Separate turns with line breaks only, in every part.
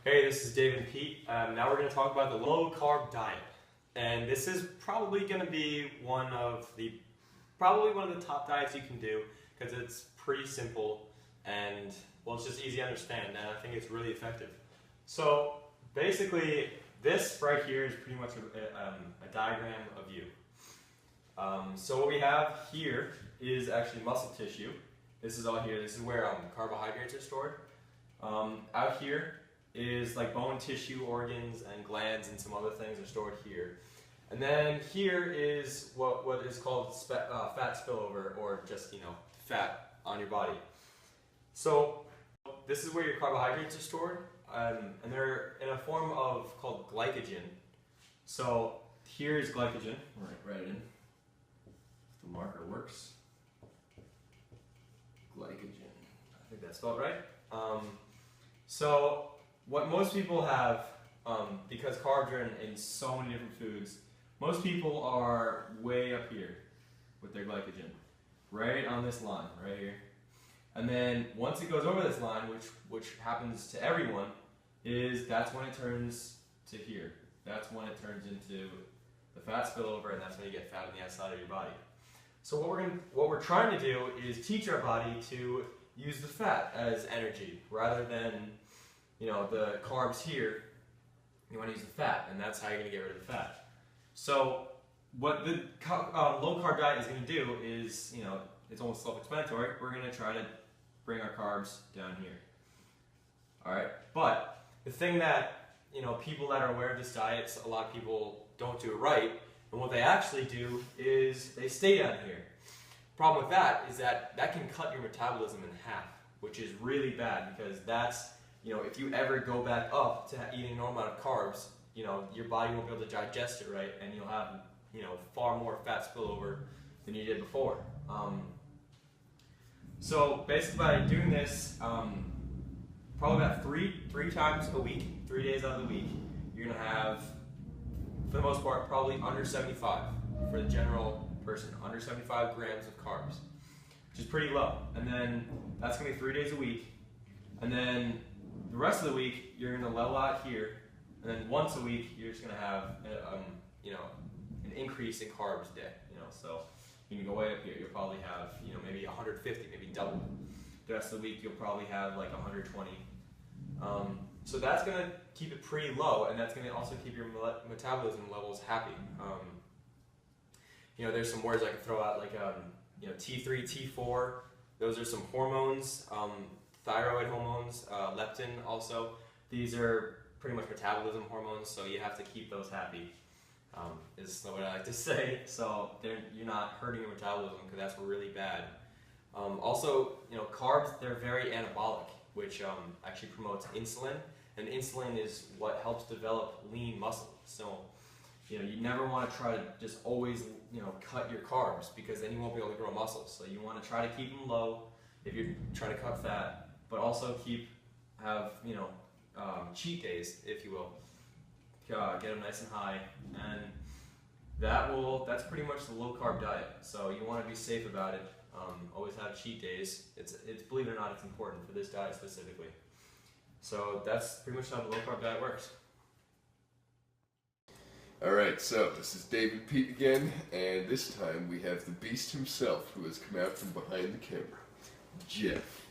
Hey, this is Dave and Pete. Now we're going to talk about the low-carb diet. And this is probably going to be one of the top diets you can do because it's pretty simple and, well, it's just easy to understand, and I think it's really effective. So basically, this right here is pretty much a diagram of you. So what we have here is actually muscle tissue. This is all here. This is where carbohydrates are stored. Out here is like bone tissue, organs, and glands, and some other things are stored here. And then here is what is called fat spillover, or just, fat on your body. So this is where your carbohydrates are stored, and they're in a form called glycogen. So here is glycogen. Write it in. If the marker works. Glycogen. I think that's spelled right. So what most people have, because carbs are in so many different foods, most people are way up here with their glycogen, right on this line, right here. And then once it goes over this line, which happens to everyone, that's when it turns to here. That's when it turns into the fat spillover, and that's when you get fat on the outside of your body. So what we're trying to do is teach our body to use the fat as energy rather than, the carbs here. You want to use the fat, and that's how you're going to get rid of the fat. So what the low-carb diet is going to do is, it's almost self-explanatory. We're going to try to bring our carbs down here. All right, but the thing that, people that are aware of this diet, a lot of people don't do it right, and what they actually do is they stay down here. Problem with that is that can cut your metabolism in half, which is really bad because that's, if you ever go back up to eating a normal amount of carbs, your body won't be able to digest it right, and you'll have, far more fat spillover than you did before. So basically by doing this, probably about three times a week, 3 days out of the week, you're going to have, for the most part, probably under 75 for the general person, under 75 grams of carbs, which is pretty low. And then that's going to be 3 days a week. And then the rest of the week, you're going to level out here. And then once a week, you're just going to have, an increase in carbs day. So you can go way up here. You'll probably have, maybe 150, maybe double. The rest of the week, you'll probably have like 120. So that's going to keep it pretty low, and that's going to also keep your metabolism levels happy. There's some words I can throw out like, T3, T4. Those are some hormones, thyroid hormones, leptin also. These are pretty much metabolism hormones, so you have to keep those happy, is what I like to say. So you're not hurting your metabolism because that's really bad. Also, carbs, they're very anabolic, which actually promotes insulin, and insulin is what helps develop lean muscle. So, you never want to try to just always, cut your carbs because then you won't be able to grow muscle. So you want to try to keep them low if you're trying to cut fat, but also have cheat days, if you will. Get them nice and high, and that's pretty much the low-carb diet. So you want to be safe about it. Always have cheat days. It's believe it or not, it's important for this diet specifically. So that's pretty much how the low-carb diet works.
Alright, so this is Dave and Pete again, and this time we have the beast himself who has come out from behind the camera, Jeff.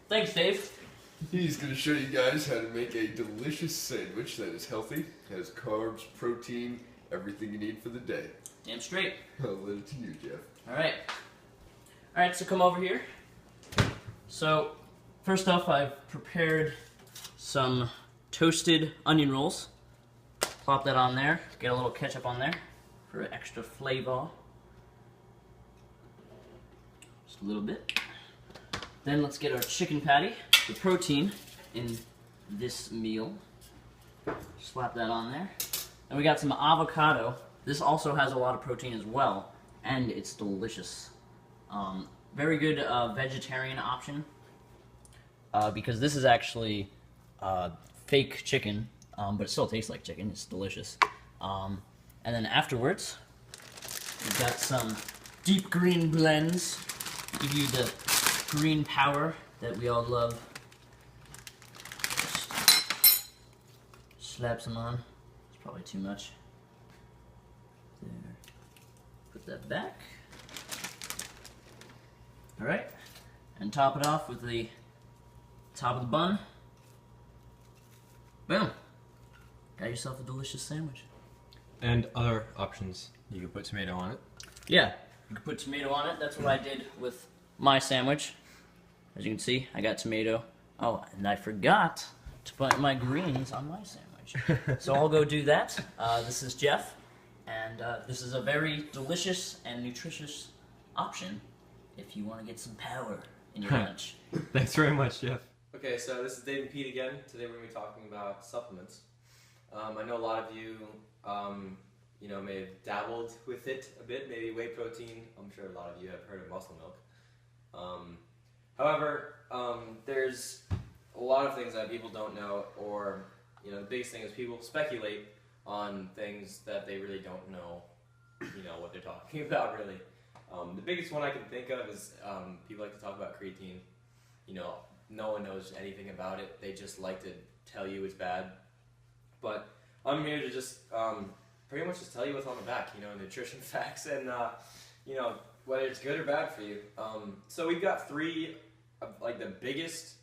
Thanks, Dave.
He's going to show you guys how to make a delicious sandwich that is healthy, has carbs, protein, everything you need for the day.
Damn straight.
I'll let it to you, Jeff.
Alright, so come over here. So, first off, I've prepared some toasted onion rolls. Plop that on there, get a little ketchup on there for extra flavor. Just a little bit. Then let's get our chicken patty, the protein in this meal. Slap that on there. And we got some avocado. This also has a lot of protein as well, and it's delicious. Very good vegetarian option because this is actually fake chicken. But it still tastes like chicken. It's delicious. And then afterwards, we've got some deep green blends. Give you the green power that we all love. slap some on. It's probably too much. There. Put that back. Alright. And top it off with the top of the bun. Boom. Got yourself a delicious sandwich.
And other options. You can put tomato on it.
Yeah, you can put tomato on it. That's what I did with my sandwich. As you can see, I got tomato. Oh, and I forgot to put my greens on my sandwich. So I'll go do that. This is Jeff, and this is a very delicious and nutritious option if you want to get some power in your lunch.
Thanks very much, Jeff. Okay, so this is Dave and Pete again. Today we're going to be talking about supplements. I know a lot of you, may have dabbled with it a bit, maybe whey protein. I'm sure a lot of you have heard of muscle milk. However, there's a lot of things that people don't know, or the biggest thing is people speculate on things that they really don't know, what they're talking about really. The biggest one I can think of is people like to talk about creatine. No one knows anything about it. They just like to tell you it's bad. But I'm here to just pretty much just tell you what's on the back, nutrition facts and, whether it's good or bad for you. So we've got three of like the biggest,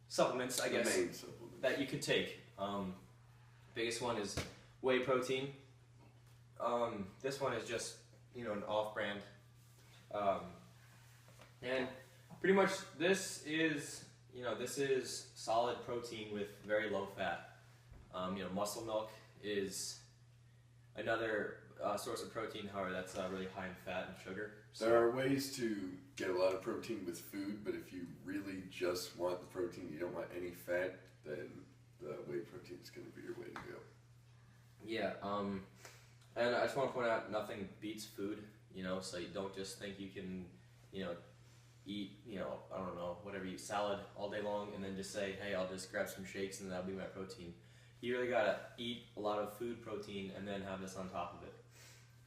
supplements, I guess,
main supplements
that you could take. Biggest one is whey protein. This one is just, an off-brand. And pretty much this is solid protein with very low fat. Muscle milk is another source of protein, however, that's really high in fat and sugar. So
there are ways to get a lot of protein with food, but if you really just want the protein, you don't want any fat, then the whey protein is going to be your way to go.
Yeah, and I just want to point out, nothing beats food, so you don't just think you can, eat, I don't know, whatever you eat, salad all day long, and then just say, hey, I'll just grab some shakes and that'll be my protein. You really gotta eat a lot of food protein and then have this on top of it.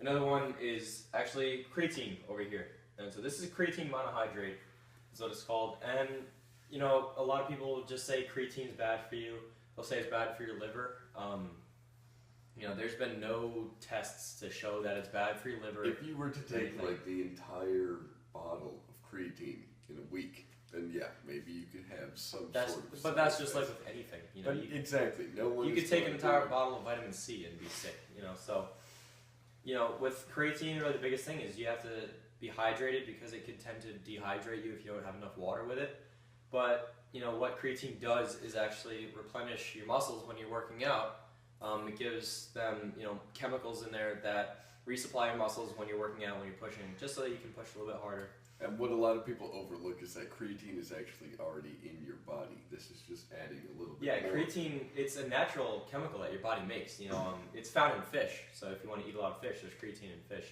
Another one is actually creatine over here. And so this is creatine monohydrate, is what it's called. And, a lot of people just say creatine's bad for you. They'll say it's bad for your liver. There's been no tests to show that it's bad for your liver.
If you were to take like the entire bottle of creatine in a week, then yeah, maybe you could have some sort of.
But that's just like with anything,
exactly. No one.
You could take an entire bottle of vitamin C and be sick, So, with creatine, really the biggest thing is you have to be hydrated because it could tend to dehydrate you if you don't have enough water with it. But what creatine does is actually replenish your muscles when you're working out. It gives them chemicals in there that resupply your muscles when you're working out, when you're pushing, just so that you can push a little bit harder.
And what a lot of people overlook is that creatine is actually already in your body. This is just adding a little bit more.
Yeah, creatine, it's a natural chemical that your body makes. It's found in fish. So if you want to eat a lot of fish, there's creatine in fish.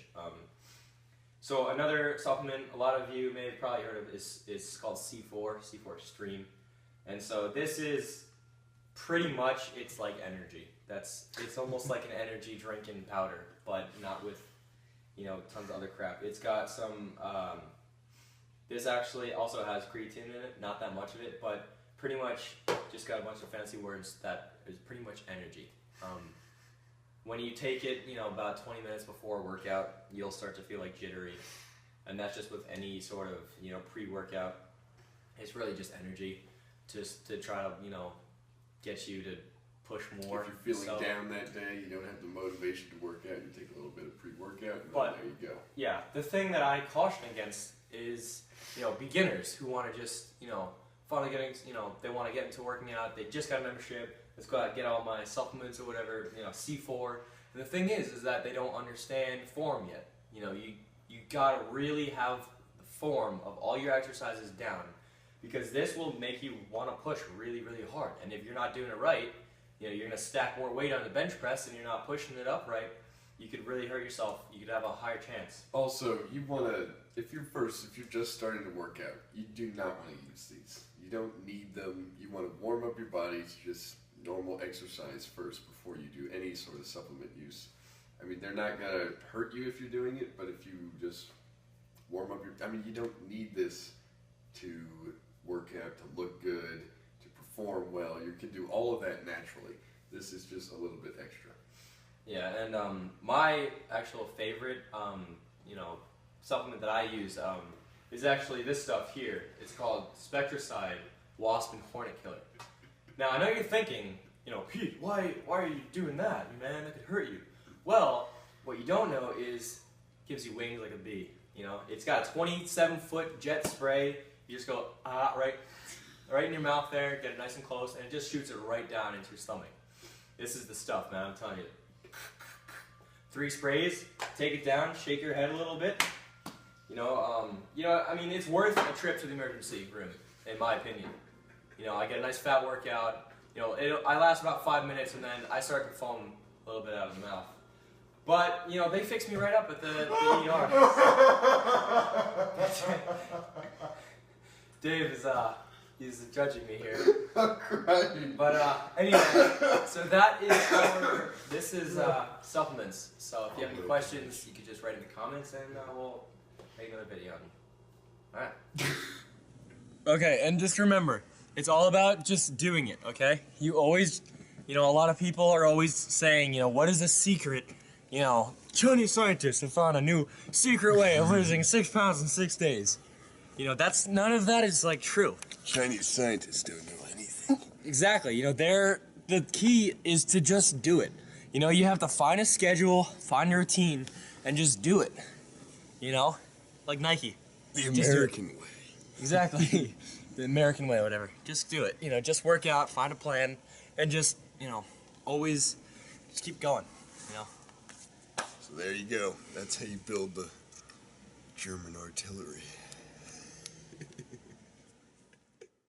So another supplement a lot of you may have probably heard of is called C4 Extreme. And so this is pretty much, it's like energy. It's almost like an energy drinking powder, but not with, tons of other crap. It's got some, this actually also has creatine in it, not that much of it, but pretty much just got a bunch of fancy words that is pretty much energy. When you take it, about 20 minutes before a workout, you'll start to feel like jittery. And that's just with any sort of, pre-workout. It's really just energy, just to try to, get you to push more.
If you're feeling down that day, you don't have the motivation to work out, you take a little bit of pre-workout, and
but,
there you go.
Yeah, the thing that I caution against is, beginners who want to just, finally getting, they want to get into working out, they just got a membership, let's go out and get all my supplements or whatever, C4. And the thing is that they don't understand form yet. You gotta really have the form of all your exercises down, because this will make you want to push really, really hard. And if you're not doing it right, you're going to stack more weight on the bench press and you're not pushing it up right, you could really hurt yourself. You could have a higher chance.
Also, you want to, if you're just starting to work out, you do not want to use these. You don't need them. You want to warm up your body to just normal exercise first before you do any sort of supplement use. I mean, they're not going to hurt you if you're doing it, but if you just warm up you don't need this to work out, to look good, to perform well. You can do all of that naturally. This is just a little bit extra.
Yeah, and my actual favorite, supplement that I use is actually this stuff here. It's called Spectracide Wasp and Hornet Killer. Now, I know you're thinking, Pete, why are you doing that, man? That could hurt you. Well, what you don't know is it gives you wings like a bee. It's got a 27-foot jet spray. You just go, right in your mouth there, get it nice and close, and it just shoots it right down into your stomach. This is the stuff, man, I'm telling you. 3 sprays, take it down, shake your head a little bit. It's worth a trip to the emergency room, in my opinion. I get a nice fat workout. I last about 5 minutes, and then I start to foam a little bit out of the mouth. But they fix me right up at the ER. Dave is he's judging me here.
I'm crying.
But anyway, so this is supplements. So if you have any questions, you could just write in the comments, and we'll make another video. All right. Okay, and just remember, it's all about just doing it. Okay? You always, a lot of people are always saying, what is the secret? Chinese scientists have found a new secret way of losing 6 pounds in 6 days. None of that is true.
Chinese scientists don't know anything.
Exactly. The key is to just do it. You have to find a schedule, find a routine, and just do it. Like Nike.
The American way.
Exactly. The American way, whatever. Just do it. Just work out, find a plan, and just, always just keep going.
So there you go. That's how you build the German artillery.